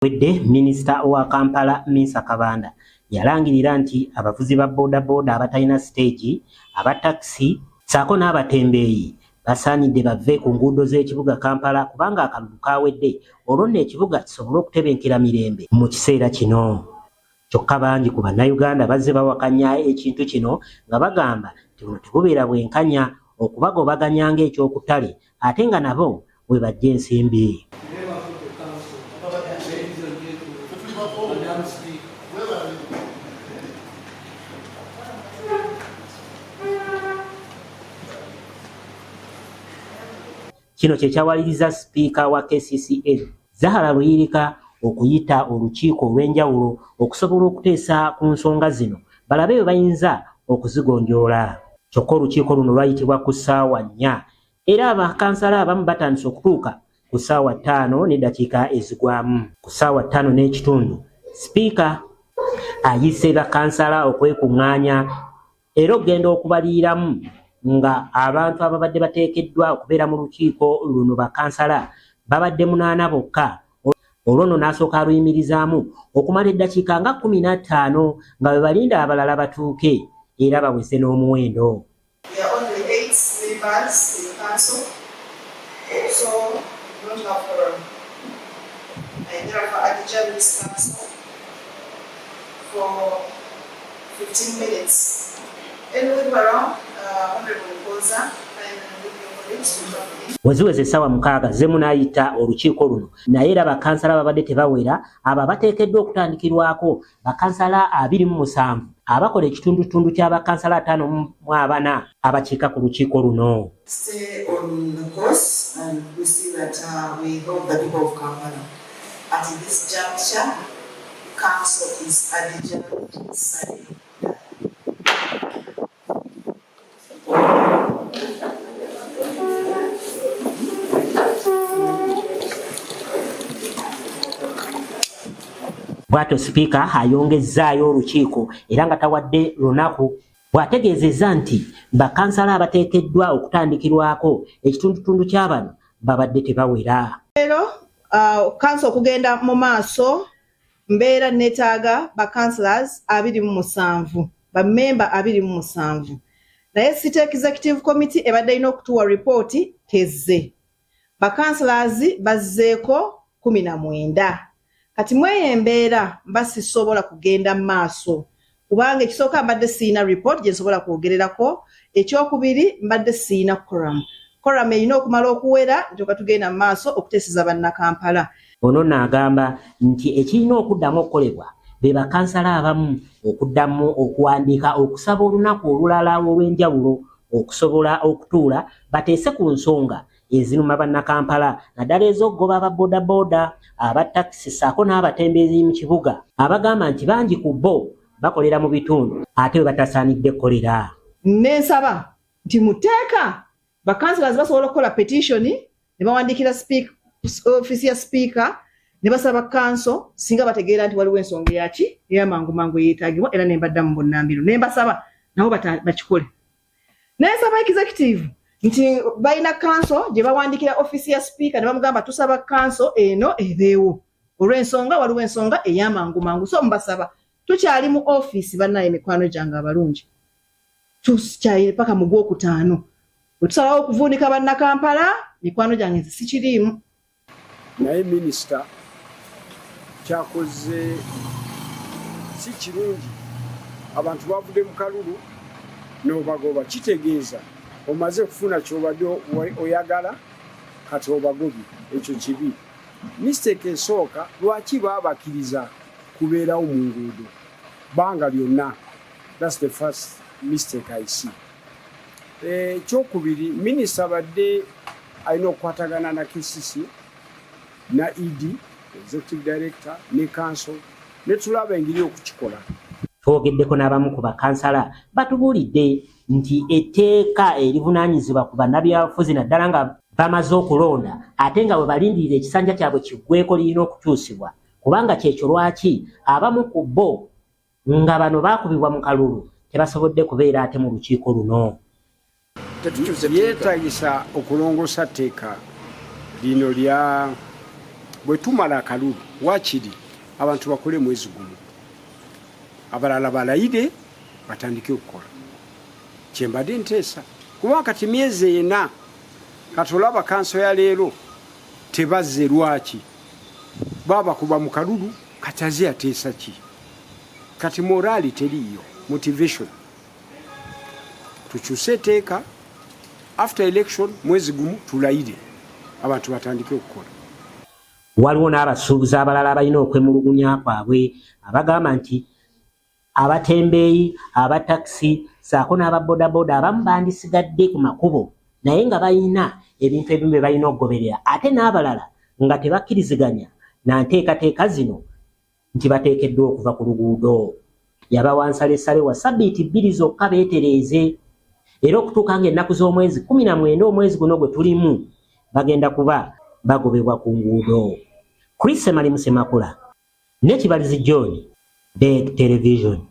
Wedde Minisita wa Kampala Minsa Kabanda yalangirira nti abavuzi ba bodaboda abatalina stage, aba taxi saako n'abatembeeyi basaanidde bave ku nguudo z'ekibuga Kampala kubanga akalulu kaawedde olwo nno ekibuga kisobole okutebenkera mirembe mu kiseera kino. Kyokka bangi ku bannayuganda bazze bawakanya ekintu kino nga bagamba nti buno tebubeera bwenkanya okubagobaganya ng'ekyokutale ate nga nabo bwe bajja ensimbi. Kino kye kyawaliriza sipiika wa KCCA Zahara Luyirika okuyita olukiiko olw'enjawulo okusobola okuteesa ku nsonga zino balabe bwe bayinza okuzigonjoola. Kyokka olukiiko luno lwayitibwa ku ssaawa 4 era abakansala abamu batandise okutuuka ku ssaawa 5 n'eddakiika ezigwamu. Ku ssaawa 5 n'ekitundu sipiika ayise bakansala okwekuŋŋaanya era okugenda okubaliiramu nga abantu ababadde bateekeddwa okubeera mu lukiiko luno bakansala babadde 8 bokka. Olwo nno n'asooka aluyimirizaamu okumala eddakiika nga 15 nga bwe balinda abalala batuuke era bawese n'omuwendo. Weziweze essaawa 6 ze munaayita olukiiko luno naye era bakansala babadde tebawera abo abateekeddwa okutandikirwako bakansala 27 abakola ekitundutundu ky'abakansala 54 abakiika ku lukiiko luno. Bw'atyo sipiika ayongezzaayo olukiiko era nga tawadde lunaku bw'ategeezezza nti bakansala abateekeddwa okutandikirwako ekitundutundu ky'abano babadde tebawera. Leero kanso okugenda mu maaso mbeera neetaaga bakansalas 27 bammemba 27 naye City Executive Committee ebadde erina okutuwa ripooti tezze. Bakansalas bazzeeko 19. Kati mweye embeera mba sisobola kugenda maaso kubanga ekisooka mbadde siina report gye nsobola kwogererako, ekyokubiri mbadde siina quorum erina okumala okuwera njoka tugenda maaso okuteeseza bannakampala. Ono n'agamba nti ekirina okuddamu okukolebwa be bakansala abamu okuddamu okuwandiika okusaba olunaku olulala olw'enjawulo okusobola okutuula bateese ku nsonga eziruma bannakampala naddala ez'okugoba aba bodaboda aba takisi saako n'abatembeezi mu kibuga abagamba nti bangi ku bo bakolera mu bitundu ate bwe batasaanidde kukolera. N'ensaba nti muteeka bakansalazi basobola okukola petition ne bawandiikira ofiisi ya sipiika ne basaba kanso singa bategeera nti waliwo ensonga yaki ey'amangu mangu eyeetaagibwa era ne mbadda mu bonnambiro ne mbasaba nabo bakikole. N'ensaba executive nti balina kanso gye bawandiikira ofiisi ya sipiika ne bamugamba tusaba kanso eno ebeewo olw'ensonga waliwo ensonga ey'amangu mangu so mbasaba tukyali mu ofiisi bannaye mikwano gyange abalungi tukyali paka mu Gwokutaano wetusalawo okuvuunika bannakampala mikwano gyange nze sikiriimu. Naye minisita kyakoze si kirungi abantu bavudde mu kalulu n'obagoba kitegeeza omaze kufuna kyobadde oyagala kati obagobye ekyo kibi. Mistake esooka lwaki baabakiriza kubeerawo mu nguudo banga byonna. That's the first mistake I see. Kyokubiri minisita badde alina okukwatagana na KCC na ED executive director ne council ne tulaba engeri okukikola. Twogeddeko n'abamu ku bakansala batubuulidde nti etteeka erivunaanyizibwa ku bannabyabufuzi naddala nga bamaze okulonda ate nga bwe balindirira ekisanja kyabwe kiggweko lirina okukyusibwa kubanga kyekyo lwaki abamu ku bo nga bano baakubibwa mu kalulu tebasobodde kubeera ate mu lukiiko luno. Yeetagisa okulongoosa tteeka lino lya bwe tumala akalulu wakiri abantu bakole mwezi gumu abalala balayire batandike okukola kyembadde nteesa kuba kati myezi ena katolaba kanso ya leero tebazze lwaki baba kuba mu kalulu katazi ateesa ki kati morali teriyo motivation tukyuse teeka after election mwezi gumu tulayire abantu batandike okukola. Waliwo n'abasuubuzi abalala balina okwemulugunya kwabwe abagamba nti abatembeeyi abatakisi saako n'ababodaboda abamu bandisigadde ku makubo naye nga balina ebintu ebimu bye balina okugoberera ate n'abalala nga tebakkiriziganya na nteekateeka zino nti bateekeddwa okuva ku luguudo. Yabawa nsalesale wa ssabbiiti 2 zokka beetereeze era okutuuka ng'ennaku z'omwezi 19 omwezi guno gwe tulimu bagenda kuba bagobebwa ku nguudo. Chris Mali Musemakula ne Kibalizi John, Big Television.